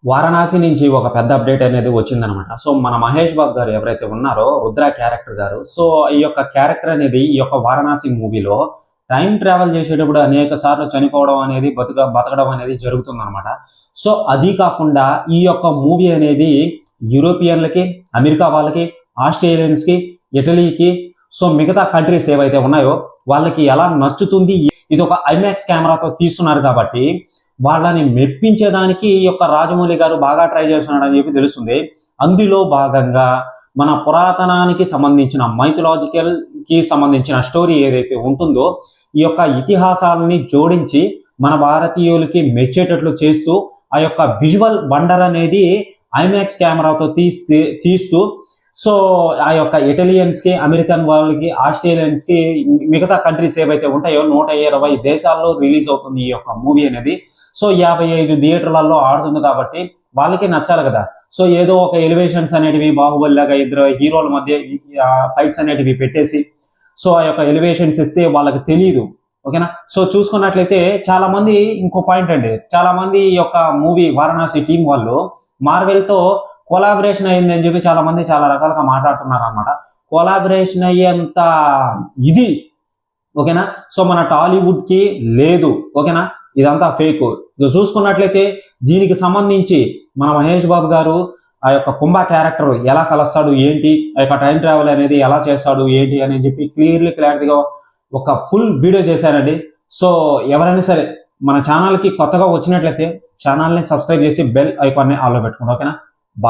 వారణాసి నుంచి ఒక పెద్ద అప్డేట్ అనేది వచ్చిందనమాట. సో మన మహేష్ బాబు గారు ఎవరైతే ఉన్నారో రుద్ర క్యారెక్టర్ గారు, సో ఈ యొక్క క్యారెక్టర్ అనేది ఈ యొక్క వారణాసి మూవీలో టైం ట్రావెల్ చేసేటప్పుడు అనేక సార్లు చనిపోవడం అనేది బతకడం అనేది జరుగుతుందన్నమాట. సో అది కాకుండా ఈ యొక్క మూవీ అనేది యూరోపియన్లకి, అమెరికా వాళ్ళకి, ఆస్ట్రేలియన్స్కి, ఇటలీకి, సో మిగతా కంట్రీస్ ఏవైతే ఉన్నాయో వాళ్ళకి ఎలా నచ్చుతుంది, ఇది ఒక ఐమాక్స్ కెమెరాతో తీస్తున్నారు కాబట్టి వాళ్ళని మెప్పించేదానికి ఈ యొక్క రాజమౌళి గారు బాగా ట్రై చేస్తున్నాడు అని చెప్పి తెలుస్తుంది. అందులో భాగంగా మన పురాతనానికి సంబంధించిన మైథలాజికల్ కి సంబంధించిన స్టోరీ ఏదైతే ఉంటుందో ఈ యొక్క ఇతిహాసాలని జోడించి మన భారతీయులకి మెచ్చేటట్లు చేస్తూ ఆ యొక్క విజువల్ వండర్ అనేది ఐమాక్స్ కెమెరాతో తీస్తూ సో ఆ యొక్క ఇటాలియన్స్కి, అమెరికన్ వాళ్ళకి, ఆస్ట్రేలియన్స్కి, మిగతా కంట్రీస్ ఏవైతే ఉంటాయో 120 దేశాల్లో రిలీజ్ అవుతుంది ఈ యొక్క మూవీ అనేది. సో 55 థియేటర్లలో ఆడుతుంది కాబట్టి వాళ్ళకి నచ్చాలి కదా. సో ఏదో ఒక ఎలివేషన్స్ అనేటివి బాహుబలి లాగా ఇద్దరు హీరోల మధ్య ఫైట్స్ అనేటివి పెట్టేసి సో ఆ యొక్క ఎలివేషన్స్ ఇస్తే వాళ్ళకి తెలియదు. ఓకేనా. సో చూసుకున్నట్లయితే చాలా మంది, ఇంకో పాయింట్ అండి, చాలా మంది ఈ యొక్క మూవీ వారణాసి టీం వాళ్ళు మార్వెల్తో కొలాబరేషన్ అయింది అని చెప్పి చాలా మంది చాలా రకాలుగా మాట్లాడుతున్నారు అనమాట. కొలాబరేషన్ అయ్యేంత ఇది ఓకేనా. సో మన టాలీవుడ్ కి లేదు. ఓకేనా, ఇదంతా ఫేక్. చూసుకున్నట్లయితే దీనికి సంబంధించి మన మహేష్ బాబు గారు ఆ యొక్క కుంభ క్యారెక్టర్ ఎలా కలుస్తాడు ఏంటి, ఆ యొక్క టైం ట్రావెల్ అనేది ఎలా చేస్తాడు ఏంటి అని చెప్పి క్లారిటీగా ఒక ఫుల్ వీడియో చేశారండి. సో ఎవరైనా సరే మన ఛానల్కి కొత్తగా వచ్చినట్లయితే ఛానల్ని సబ్స్క్రైబ్ చేసి బెల్ ఐకాన్ని ఆన్లో పెట్టుకోండి. ఓకేనా.